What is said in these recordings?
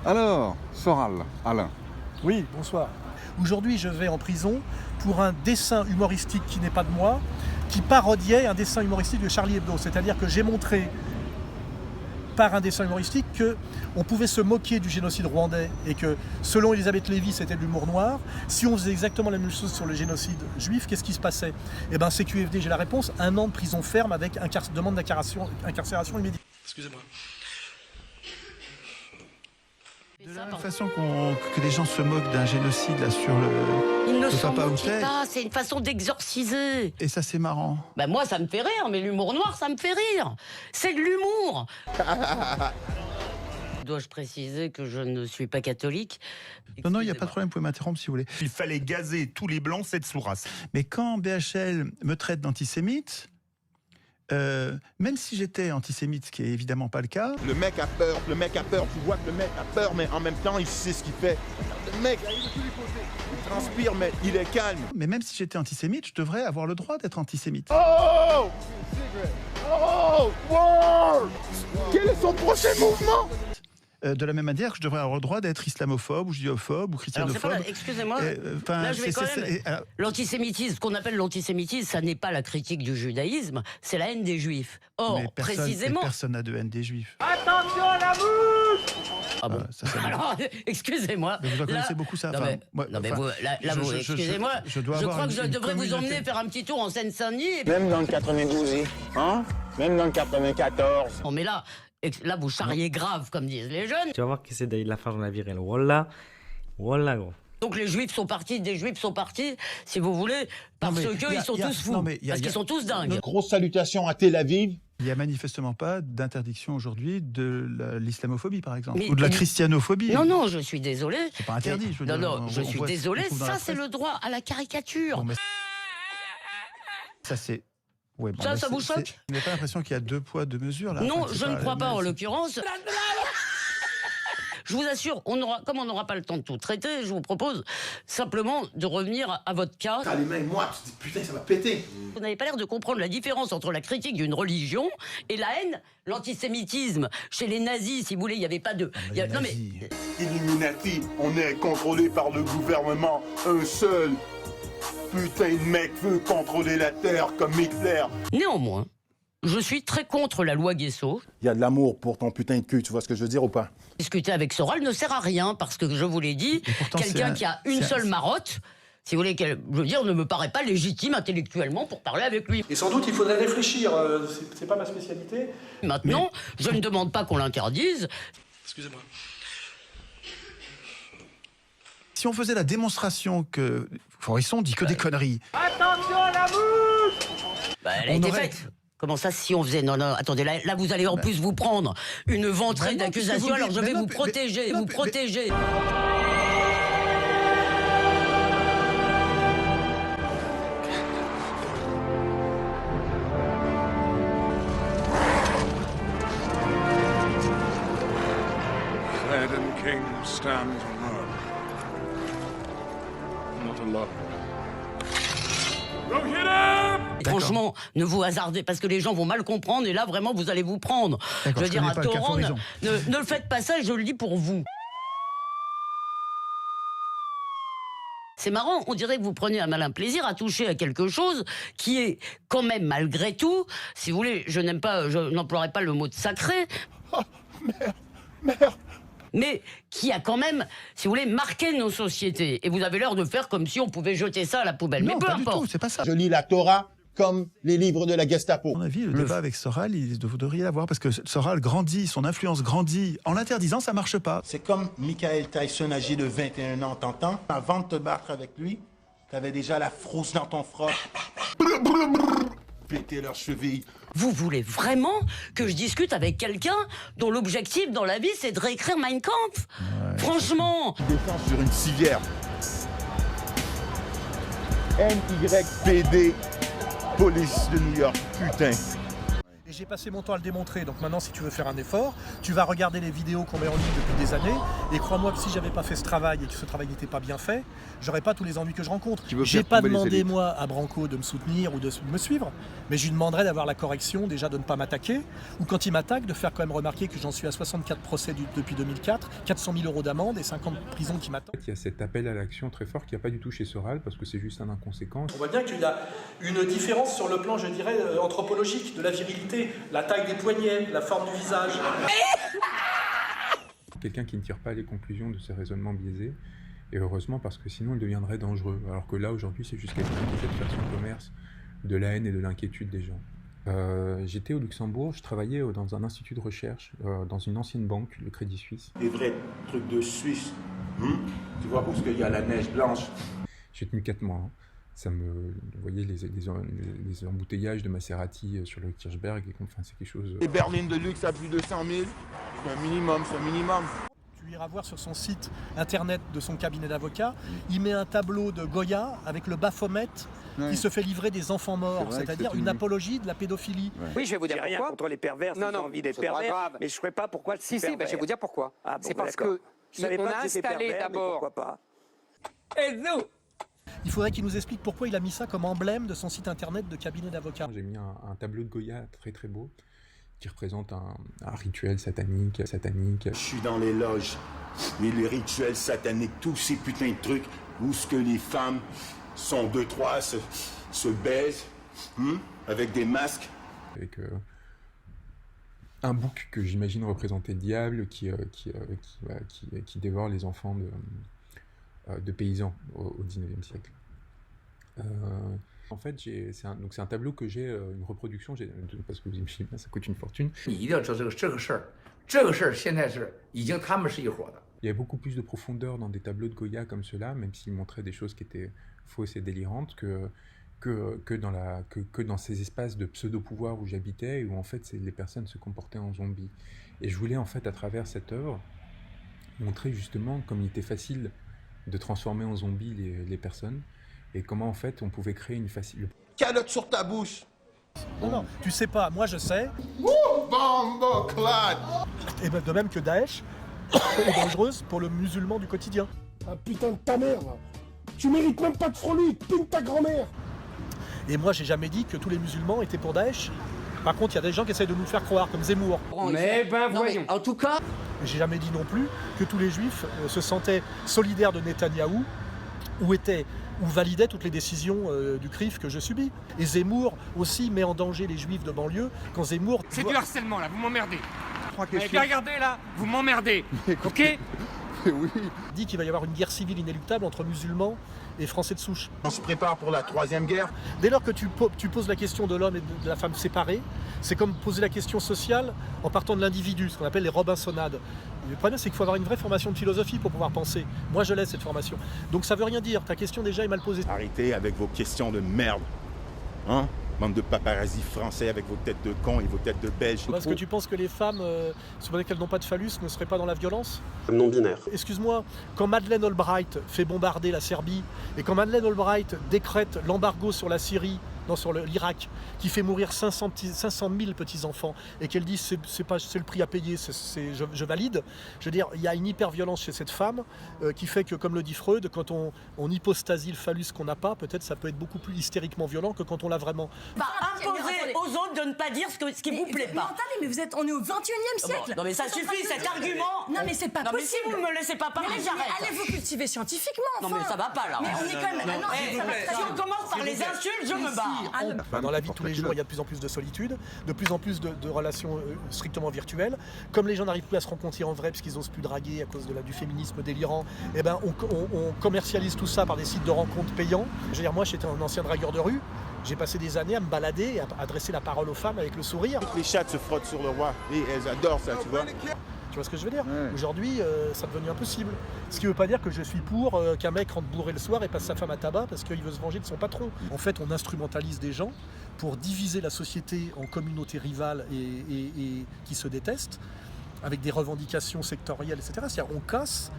Alors, Soral, Alain. Oui, bonsoir. Aujourd'hui, je vais en prison pour un dessin humoristique qui n'est pas de moi, qui parodiait un dessin humoristique de Charlie Hebdo. C'est-à-dire que j'ai montré par un dessin humoristique qu'on pouvait se moquer du génocide rwandais et que, selon Elisabeth Lévy, c'était de l'humour noir. Si on faisait exactement la même chose sur le génocide juif, qu'est-ce qui se passait? Eh bien, CQFD, j'ai la réponse, 1 an de prison ferme avec demande d'incarcération immédiate. Excusez-moi. De la même façon que les gens se moquent d'un génocide là sur le. Ils ne s'en Papa moquent Outé. pas, c'est une façon d'exorciser. Et ça c'est marrant. Ben moi ça me fait rire, mais l'humour noir ça me fait rire. C'est de l'humour. Dois-je préciser que je ne suis pas catholique? Non, il n'y a pas de problème, vous pouvez m'interrompre si vous voulez. Il fallait gazer tous les blancs cette sous-race. Mais quand BHL me traite d'antisémite, même si j'étais antisémite, ce qui est évidemment pas le cas, Le mec a peur, tu vois que le mec a peur, mais en même temps, il sait ce qu'il fait. Le mec, il transpire, mais il est calme. mais même si j'étais antisémite, je devrais avoir le droit d'être antisémite. Oh! Oh! Wow! Quel est son prochain mouvement? De la même manière que je devrais avoir le droit d'être islamophobe ou judaophobe ou Alors c'est christianophobe. pas, excusez-moi, Enfin, là je vais quand même... alors, L'antisémitisme, ce qu'on appelle l'antisémitisme, ça n'est pas la critique du judaïsme, c'est la haine des juifs. Or, mais précisément... personne n'a de haine des juifs. Ah bon ça me- Alors, excusez-moi. Mais vous en là- connaissez beaucoup ça. Non enfin, mais, moi, non, mais enfin, vous, là, vous, excusez-moi. je dois avoir crois que une- je une devrais vous communauté. emmener faire un petit tour en Seine-Saint-Denis. Et puis... Même dans le 92, hein? Même dans le 94. Non mais là vous charriez grave, comme disent les jeunes. Tu vas voir que c'est de la faire dans la virelle. Wallah, wallah, gros. Donc les juifs sont partis, des juifs sont partis, si vous voulez, parce mais qu'ils sont tous fous, parce qu'ils sont tous dingues. Grosse salutation à Tel Aviv. Il n'y a manifestement pas d'interdiction aujourd'hui de l'islamophobie, par exemple, Mais- ou de la mais- christianophobie. Non, je suis désolé. C'est pas interdit. Mais- je veux non, dire, non, je suis voit- désolé. on trouve dans Ça, la c'est presse. le droit à la caricature. Bon, mais ça, c'est. Ouais, bon, Ça, là, ça vous c'est- choque? Vous n'avez pas l'impression qu'il y a 2 poids, 2 mesures là? Non, Enfin, c'est je ne crois pas en mais- l'occurrence. Je vous assure, comme on n'aura pas le temps de tout traiter, je vous propose simplement de revenir à votre cas. T'as les mains moites, tu te dis putain, ça va péter. Vous n'avez pas l'air de comprendre la différence entre la critique d'une religion et la haine, l'antisémitisme. Chez les nazis, si vous voulez, il n'y avait pas de... il y a- les non mais nazis. Illuminati, on est contrôlé par le gouvernement, un seul. Putain, le mec veut contrôler la terre comme Hitler. néanmoins, je suis très contre la loi Guesso. Il y a de l'amour pour ton putain de cul, tu vois ce que je veux dire ou pas? Discuter avec Soral ne sert à rien parce que je vous l'ai dit, Et pourtant, quelqu'un c'est qui a une c'est seule marotte, si vous voulez, je veux dire, ne me paraît pas légitime intellectuellement pour parler avec lui. Et sans doute, il faudrait réfléchir. C'est pas ma spécialité. Maintenant, je ne demande pas qu'on l'interdise. Excusez-moi. Si on faisait la démonstration que Forisson dit que des conneries, Bah, elle a On été aurait- faite. Comment ça, si on faisait... Non, attendez, là vous allez en plus vous prendre une ventrée Bah non, puisque d'accusations, vous alors dites- je mais vais non, vous mais- protéger, non, vous mais- protéger. Dead and king stand alone. Not alone. Et franchement, ne vous hasardez, parce que les gens vont mal comprendre, et là, vraiment, vous allez vous prendre. D'accord, Je veux je dire, connais un pas le cas torrent, Forizon. ne le faites pas ça, et je le dis pour vous. C'est marrant, on dirait que vous prenez un malin plaisir à toucher à quelque chose qui est quand même, malgré tout, si vous voulez, je n'emploierai pas le mot de sacré, mais qui a quand même, si vous voulez, marqué nos sociétés. Et vous avez l'air de faire comme si on pouvait jeter ça à la poubelle. non, mais peu pas du importe. tout, c'est pas ça. Je lis la Torah comme les livres de la Gestapo. À mon avis, le débat avec Soral, vous devriez l'avoir parce que Soral grandit, son influence grandit. En l'interdisant, ça marche pas. C'est comme Michael Tyson âgé de 21 ans, t'entends? Avant de te battre avec lui, t'avais déjà la frousse dans ton froc. Péter leurs chevilles. Vous voulez vraiment que je discute avec quelqu'un dont l'objectif dans la vie, c'est de réécrire Mein Kampf? Franchement, Défense sur une civière. NYPD, police de New York, putain. Et j'ai passé mon temps à le démontrer. Donc maintenant, si tu veux faire un effort, tu vas regarder les vidéos qu'on met en ligne depuis des années. Et crois-moi que si j'avais pas fait ce travail et que ce travail n'était pas bien fait, j'aurais pas tous les ennuis que je rencontre. J'ai pas demandé, moi, à Branco de me soutenir ou de me suivre. Mais je lui demanderais d'avoir la correction, déjà de ne pas m'attaquer. Ou quand il m'attaque, de faire quand même remarquer que j'en suis à 64 procès depuis 2004, 400 000 € d'amende et 5 ans de prison qui m'attendent. Il y a cet appel à l'action très fort qu'il n'y a pas du tout chez Soral, parce que c'est juste un inconséquent. On voit bien qu'il y a une différence sur le plan, je dirais, anthropologique, de la virilité, la taille des poignets, la forme du visage. Quelqu'un qui ne tire pas les conclusions de ces raisonnements biaisés, et heureusement parce que sinon il deviendrait dangereux. Alors que là, aujourd'hui, c'est juste quelqu'un qui essaie de faire son commerce de la haine et de l'inquiétude des gens. J'étais au Luxembourg, je travaillais dans un institut de recherche, dans une ancienne banque, le Crédit Suisse. Des vrais trucs de Suisse. Tu vois, parce qu'il y a la neige blanche. J'ai tenu 4 mois. Hein. Vous voyez les embouteillages de Maserati sur le Kirchberg, et enfin, c'est quelque chose... Les berlines de luxe à plus de 100 000, c'est un minimum, c'est un minimum. Tu iras voir sur son site internet de son cabinet d'avocat, il met un tableau de Goya avec le Baphomet qui se fait livrer des enfants morts, c'est-à-dire une apologie de la pédophilie. Oui, je vais vous dire pourquoi. Rien contre les pervers, non, non, envie d'être pervers, mais je ne ferai pas pourquoi. Si, je vais vous dire pourquoi. Ah, bon, c'est parce que on a installé d'abord. Il faudrait qu'il nous explique pourquoi il a mis ça comme emblème de son site internet de cabinet d'avocat. J'ai mis un tableau de Goya très très beau qui représente un rituel satanique. Je suis dans les loges, mais les rituels sataniques, tous ces putains de trucs où ce que les femmes sont 2-3, se baisent, avec des masques. Avec un bouc que j'imagine représenter le diable qui dévore les enfants de paysans au 19e siècle. En fait, c'est un tableau que j'ai, une reproduction, parce que vous imaginez bien, ça coûte une fortune. Il y a beaucoup plus de profondeur dans des tableaux de Goya comme ceux-là, même s'ils montraient des choses qui étaient fausses et délirantes, que dans ces espaces de pseudo-pouvoir où j'habitais, et où en fait les personnes se comportaient en zombies. Et je voulais en fait, à travers cette œuvre, montrer justement comme il était facile de transformer en zombies les personnes, et comment en fait on pouvait créer une facile... Calotte sur ta bouche. Non, tu sais pas, moi je sais. Bomboclade. Et de même que Daesh est dangereuse pour le musulman du quotidien. Ah putain de ta mère là. Tu mérites même pas de frôler, pine ta grand-mère. Et moi j'ai jamais dit que tous les musulmans étaient pour Daesh. Par contre, il y a des gens qui essayent de nous le faire croire, comme Zemmour. Mais ben voyons. En tout cas... J'ai jamais dit non plus que tous les juifs se sentaient solidaires de Netanyahou ou validaient toutes les décisions du CRIF que je subis. Et Zemmour aussi met en danger les juifs de banlieue quand Zemmour... C'est du harcèlement là, vous m'emmerdez. Regardez là, vous m'emmerdez. Ok. Oui. Dit qu'il va y avoir une guerre civile inéluctable entre musulmans et Français de souche. On se prépare pour la 3e guerre. Dès lors que tu poses la question de l'homme et de la femme séparés, c'est comme poser la question sociale en partant de l'individu, ce qu'on appelle les Robinsonades. Le problème, c'est qu'il faut avoir une vraie formation de philosophie pour pouvoir penser. Moi, je laisse cette formation. Donc ça veut rien dire. Ta question déjà est mal posée. Arrêtez avec vos questions de merde. Hein? Bande de paparazzi français avec vos têtes de cons et vos têtes de belges. Parce que tu penses que les femmes, supposé qu'elles n'ont pas de phallus, ne seraient pas dans la violence? Non binaire. Excuse-moi, quand Madeleine Albright fait bombarder la Serbie et quand Madeleine Albright décrète l'embargo sur la Syrie, non sur l'Irak, qui fait mourir 500 000 petits-enfants et qu'elle dit c'est le prix à payer, je valide. Je veux dire, il y a une hyper-violence chez cette femme qui fait que, comme le dit Freud, quand on hypostasie le phallus qu'on n'a pas, peut-être ça peut être beaucoup plus hystériquement violent que quand on l'a vraiment. Imposer aux autres de ne pas dire ce qui vous plaît pas. Mais attendez, on est au 21e siècle. Non mais ça suffit, cet argument. Non mais c'est pas possible. Mais si vous ne me laissez pas parler, j'arrête. Allez-vous cultiver scientifiquement, enfin. Non mais ça va pas là. Mais on est quand même... Si on commence par les insultes, je me barre. Dans la vie de tous les jours, il y a de plus en plus de solitude, de plus en plus de relations strictement virtuelles. Comme les gens n'arrivent plus à se rencontrer en vrai parce qu'ils n'osent plus draguer à cause du féminisme délirant, eh ben on commercialise tout ça par des sites de rencontres payants. Je veux dire, moi j'étais un ancien dragueur de rue, j'ai passé des années à me balader et à adresser la parole aux femmes avec le sourire. Les chattes se frottent sur le roi et elles adorent ça, tu vois. Tu vois ce que je veux dire? Aujourd'hui, ça devenu impossible. Ce qui ne veut pas dire que je suis pour qu'un mec rentre bourré le soir et passe sa femme à tabac parce qu'il veut se venger de son patron. En fait, on instrumentalise des gens pour diviser la société en communautés rivales et qui se détestent. avec des revendications sectorielles, etc. C'est-à-dire on casse,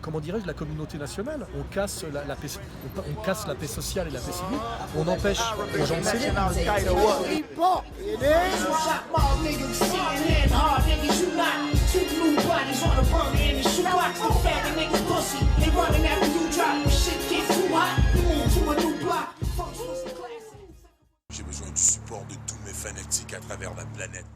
comment dirais-je, la communauté nationale, on casse la paix, on casse la paix sociale et la paix civile, on empêche les gens de s'aimer. J'ai besoin du support de tous mes fanatiques à travers la planète.